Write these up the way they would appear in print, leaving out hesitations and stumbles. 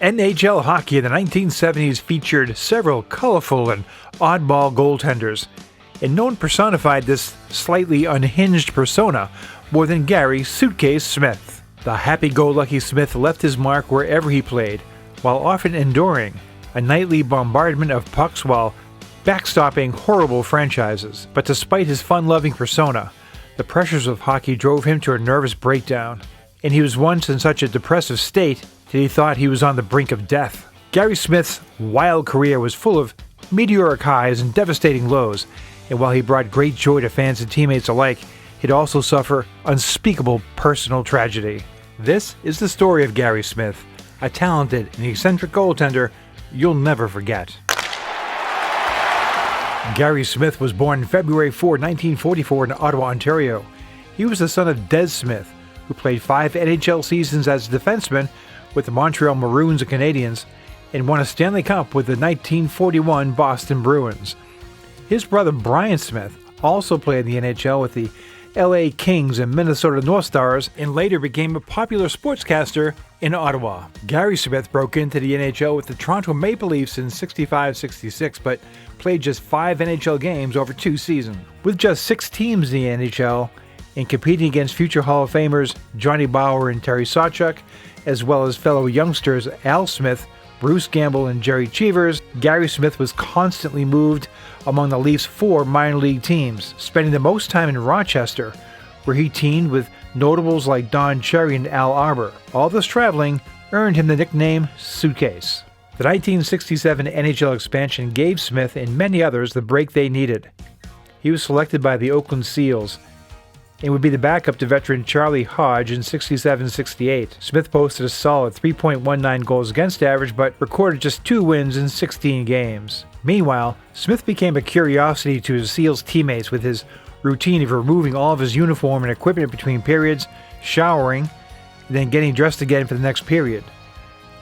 NHL hockey in the 1970s featured several colorful and oddball goaltenders, and no one personified this slightly unhinged persona more than Gary "Suitcase" Smith. The happy-go-lucky Smith left his mark wherever he played, while often enduring a nightly bombardment of pucks while backstopping horrible franchises. But despite his fun-loving persona, the pressures of hockey drove him to a nervous breakdown, and he was once in such a depressive state that he thought he was on the brink of death. Gary Smith's wild career was full of meteoric highs and devastating lows, and while he brought great joy to fans and teammates alike, he'd also suffer unspeakable personal tragedy. This is the story of Gary Smith, a talented and eccentric goaltender you'll never forget. Gary Smith was born February 4, 1944 in Ottawa, Ontario. He was the son of Des Smith, who played 5 NHL seasons as a defenseman with the Montreal Maroons and Canadiens, and won a Stanley Cup with the 1941 Boston Bruins. His brother Brian Smith also played in the NHL with the LA Kings and Minnesota North Stars, and later became a popular sportscaster in Ottawa. Gary Smith broke into the NHL with the Toronto Maple Leafs in 65-66, but played just 5 NHL games over 2 seasons. With just 6 teams in the NHL, and competing against future Hall of Famers Johnny Bower and Terry Sawchuk, as well as fellow youngsters Al Smith, Bruce Gamble, and Jerry Cheevers, Gary Smith was constantly moved among the Leafs' 4 minor league teams, spending the most time in Rochester, where he teamed with notables like Don Cherry and Al Arbor. All this traveling earned him the nickname Suitcase. The 1967 NHL expansion gave Smith and many others the break they needed. He was selected by the Oakland Seals and would be the backup to veteran Charlie Hodge in 67-68. Smith posted a solid 3.19 goals against average, but recorded just 2 wins in 16 games. Meanwhile, Smith became a curiosity to his Seals teammates with his routine of removing all of his uniform and equipment between periods, showering, and then getting dressed again for the next period.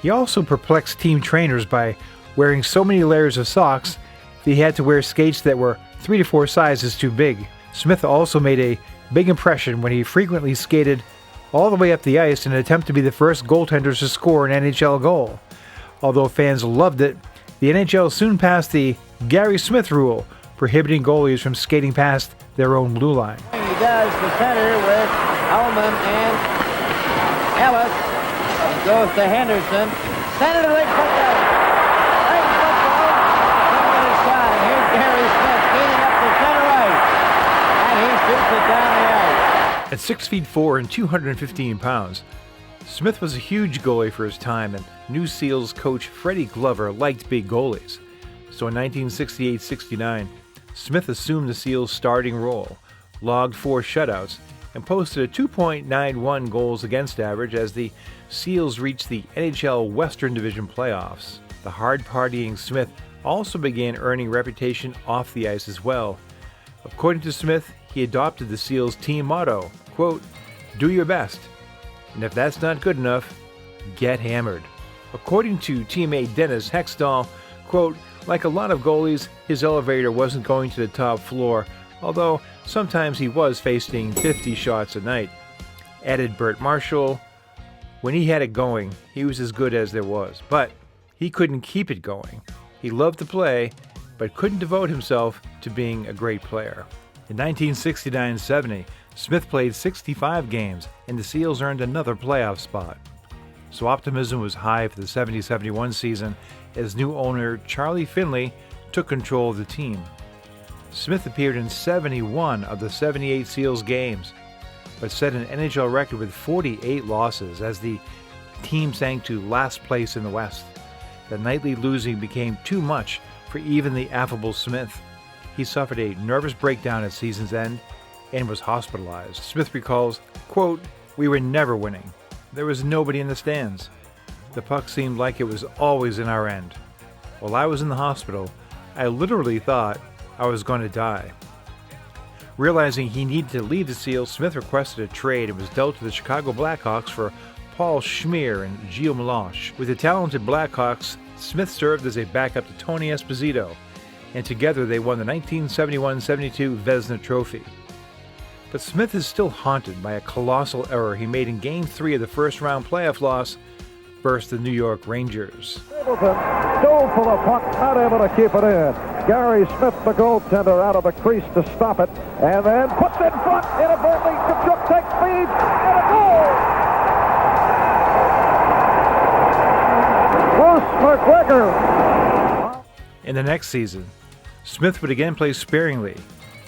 He also perplexed team trainers by wearing so many layers of socks that he had to wear skates that were 3 to 4 sizes too big. Smith also made a big impression when he frequently skated all the way up the ice in an attempt to be the first goaltenders to score an NHL goal. Although fans loved it, the NHL soon passed the Gary Smith rule, prohibiting goalies from skating past their own blue line. He does the center with Ullman and Ellis. He goes to Henderson. Center to the football. Right football. Couldn't get a shot. And here's Gary Smith skating up to center right. And he shoots it down the ice. At 6'4" and 215 pounds, Smith was a huge goalie for his time, and new Seals coach Freddie Glover liked big goalies. So in 1968-69, Smith assumed the Seals' starting role, logged 4 shutouts, and posted a 2.91 goals against average as the Seals reached the NHL Western Division playoffs. The hard-partying Smith also began earning reputation off the ice as well. According to Smith, he adopted the Seals' team motto, quote, "Do your best, and if that's not good enough, get hammered." According to teammate Dennis Hextall, quote, "Like a lot of goalies, his elevator wasn't going to the top floor, although sometimes he was facing 50 shots a night." Added Bert Marshall, "When he had it going, he was as good as there was, but he couldn't keep it going. He loved to play, but couldn't devote himself to being a great player." In 1969-70, Smith played 65 games, and the Seals earned another playoff spot. So optimism was high for the 70-71 season as new owner Charlie Finley took control of the team. Smith appeared in 71 of the 78 Seals games, but set an NHL record with 48 losses as the team sank to last place in the West. The nightly losing became too much for even the affable Smith. He suffered a nervous breakdown at season's end and was hospitalized. Smith recalls, quote, "We were never winning. There was nobody in the stands. The puck seemed like it was always in our end. While I was in the hospital, I literally thought I was going to die." Realizing he needed to leave the Seals, Smith requested a trade and was dealt to the Chicago Blackhawks for Paul Schmier and Gilles Melanche. With the talented Blackhawks, Smith served as a backup to Tony Esposito, and together they won the 1971-72 Vezina Trophy. But Smith is still haunted by a colossal error he made in Game 3 of the first-round playoff loss versus the New York Rangers. Stapleton dove for the puck, not able to keep it in. Gary Smith, the goaltender, out of the crease to stop it, and then puts it in front. Inadvertently, Tkachuk takes speed, and a goal! Bruce McGregor. In the next season, Smith would again play sparingly,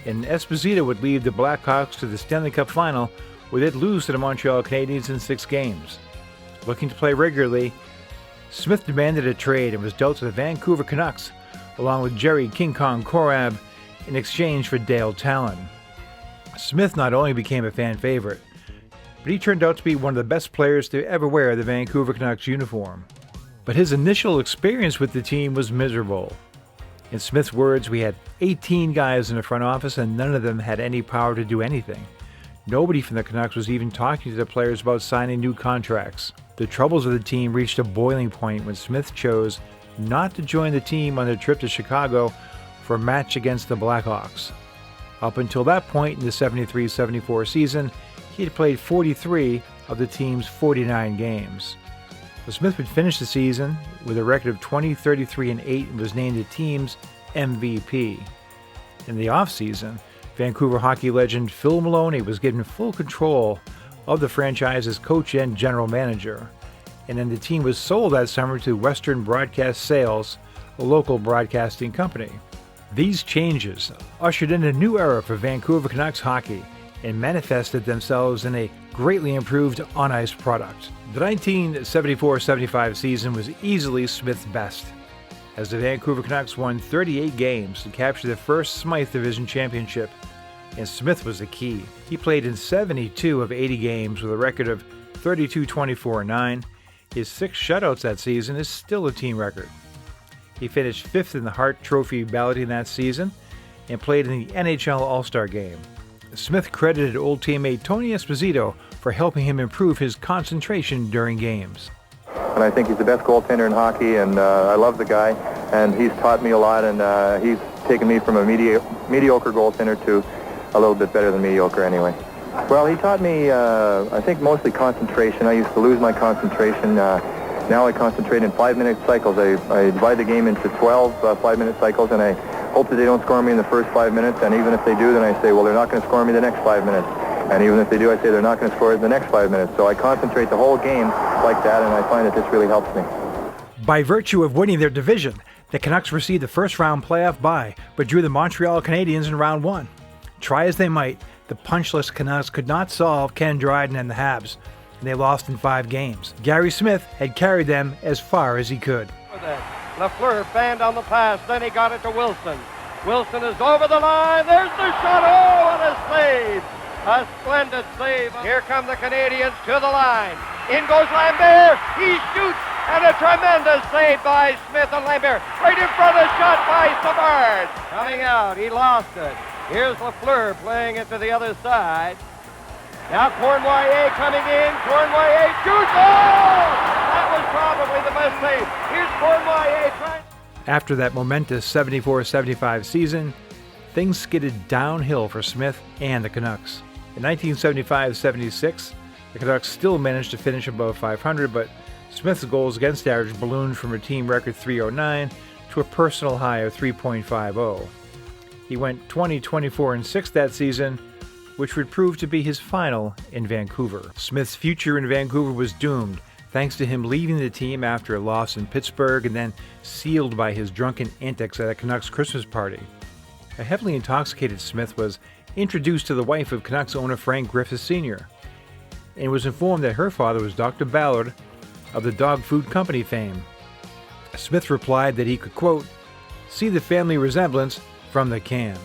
and Esposito would lead the Blackhawks to the Stanley Cup final, where they'd lose to the Montreal Canadiens in 6 games. Looking to play regularly, Smith demanded a trade and was dealt to the Vancouver Canucks, along with Jerry King Kong Korab, in exchange for Dale Talon. Smith not only became a fan favorite, but he turned out to be one of the best players to ever wear the Vancouver Canucks uniform. But his initial experience with the team was miserable. In Smith's words, "We had 18 guys in the front office and none of them had any power to do anything. Nobody from the Canucks was even talking to the players about signing new contracts." The troubles of the team reached a boiling point when Smith chose not to join the team on their trip to Chicago for a match against the Blackhawks. Up until that point in the 73-74 season, he had played 43 of the team's 49 games. So Smith would finish the season with a record of 20-33-8 and was named the team's MVP. In the offseason, Vancouver hockey legend Phil Maloney was given full control of the franchise's coach and general manager, and then the team was sold that summer to Western Broadcast Sales, a local broadcasting company. These changes ushered in a new era for Vancouver Canucks hockey and manifested themselves in a greatly improved on-ice product. The 1974-75 season was easily Smith's best, as the Vancouver Canucks won 38 games to capture their first Smythe Division championship, and Smith was the key. He played in 72 of 80 games with a record of 32-24-9. His 6 shutouts that season is still a team record. He finished 5th in the Hart Trophy balloting that season and played in the NHL All-Star Game. Smith credited old teammate Tony Esposito for helping him improve his concentration during games. And I think he's the best goaltender in hockey, and I love the guy, and he's taught me a lot, and he's taken me from a mediocre goaltender to a little bit better than mediocre anyway. Well, he taught me, I think, mostly concentration. I used to lose my concentration. Now I concentrate in 5-minute cycles. I divide the game into 12 5-minute cycles, and I hope that they don't score me in the first 5 minutes, and even if they do, then I say, well, they're not going to score me the next 5 minutes. And even if they do, I say they're not going to score the next 5 minutes. So I concentrate the whole game like that, and I find that this really helps me. By virtue of winning their division, the Canucks received the first-round playoff bye, but drew the Montreal Canadiens in round 1. Try as they might, the punchless Canucks could not solve Ken Dryden and the Habs, and they lost in 5 games. Gary Smith had carried them as far as he could. Lafleur fanned on the pass, then he got it to Wilson. Wilson is over the line, there's the shot, oh, and a save! A splendid save. Here come the Canadians to the line. In goes Lambert, he shoots, and a tremendous save by Smith and Lambert. Right in front of the shot by Savard. Coming out, he lost it. Here's Lafleur playing it to the other side. Now Cournoyer coming in. Cournoyer shoots. Oh! That was probably the best save. Here's Cournoyer trying. After that momentous 74-75 season, things skidded downhill for Smith and the Canucks. In 1975-76, the Canucks still managed to finish above 500, but Smith's goals against average ballooned from a team record .309 to a personal high of .350. He went 20-24-6 that season, which would prove to be his final in Vancouver. Smith's future in Vancouver was doomed, thanks to him leaving the team after a loss in Pittsburgh and then sealed by his drunken antics at a Canucks Christmas party. A heavily intoxicated Smith was introduced to the wife of Canucks owner Frank Griffiths Sr. and was informed that her father was Dr. Ballard of the dog food company fame. Smith replied that he could, quote, see the family resemblance from the can.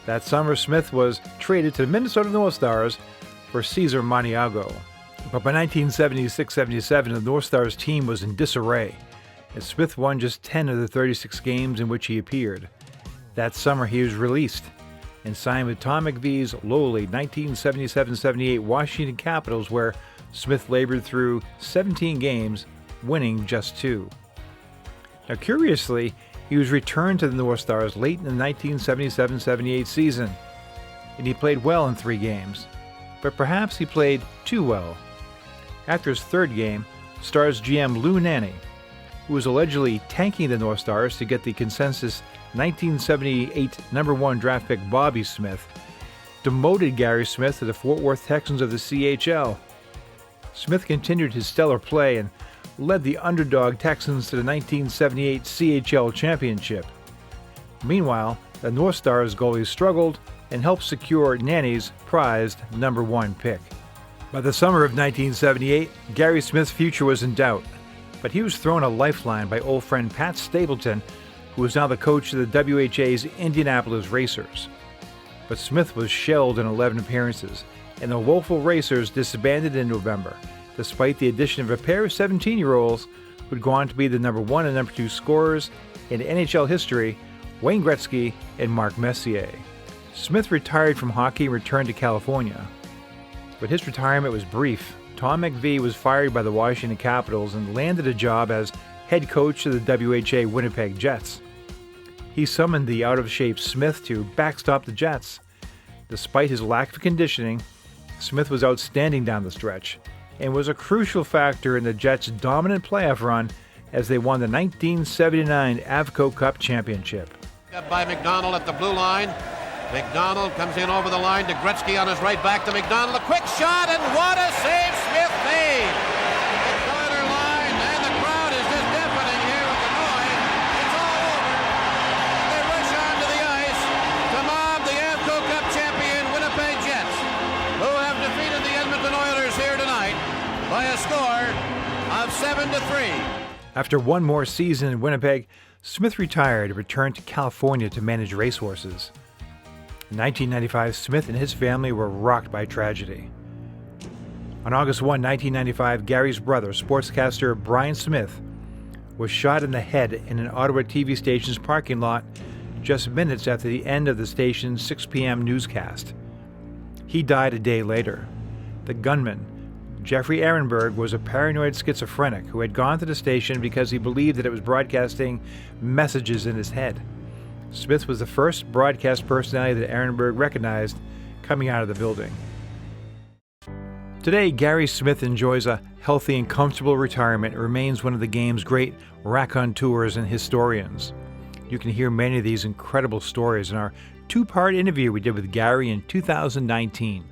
That summer, Smith was traded to the Minnesota North Stars for Cesar Maniago. But by 1976-77, the North Stars team was in disarray, and Smith won just 10 of the 36 games in which he appeared. That summer, he was released and signed with Tom McVie's lowly 1977-78 Washington Capitals, where Smith labored through 17 games, winning just 2. Now, curiously, he was returned to the North Stars late in the 1977-78 season, and he played well in 3 games, but perhaps he played too well. After his third game, Stars GM Lou Nanne, who was allegedly tanking the North Stars to get the consensus 1978 #1 draft pick Bobby Smith, demoted Gary Smith to the Fort Worth Texans of the CHL. Smith continued his stellar play and led the underdog Texans to the 1978 CHL championship. Meanwhile, the North Stars goalie struggled and helped secure Nanne's prized #1 pick. By the summer of 1978, Gary Smith's future was in doubt, but he was thrown a lifeline by old friend Pat Stapleton, who was now the coach of the WHA's Indianapolis Racers. But Smith was shelled in 11 appearances, and the woeful Racers disbanded in November, despite the addition of a pair of 17-year-olds who would go on to be the #1 and #2 scorers in NHL history, Wayne Gretzky and Mark Messier. Smith retired from hockey and returned to California. But his retirement was brief. Tom McVie was fired by the Washington Capitals and landed a job as head coach of the WHA Winnipeg Jets. He summoned the out-of-shape Smith to backstop the Jets. Despite his lack of conditioning, Smith was outstanding down the stretch and was a crucial factor in the Jets' dominant playoff run as they won the 1979 Avco Cup Championship. Up by McDonald at the blue line. McDonald comes in over the line to Gretzky on his right, back to McDonald. A quick shot, and what a save Smith made! The corner line, and the crowd is just deafening here with the noise. It's all over. They rush onto the ice to mob the Avco Cup champion Winnipeg Jets, who have defeated the Edmonton Oilers here tonight by a score of 7-3. After one more season in Winnipeg, Smith retired and returned to California to manage racehorses. In 1995, Smith and his family were rocked by tragedy. On August 1, 1995, Gary's brother, sportscaster Brian Smith, was shot in the head in an Ottawa TV station's parking lot just minutes after the end of the station's 6 p.m. newscast. He died a day later. The gunman, Jeffrey Ehrenberg, was a paranoid schizophrenic who had gone to the station because he believed that it was broadcasting messages in his head. Smith was the first broadcast personality that Ehrenberg recognized coming out of the building. Today, Gary Smith enjoys a healthy and comfortable retirement and remains one of the game's great raconteurs and historians. You can hear many of these incredible stories in our two-part interview we did with Gary in 2019.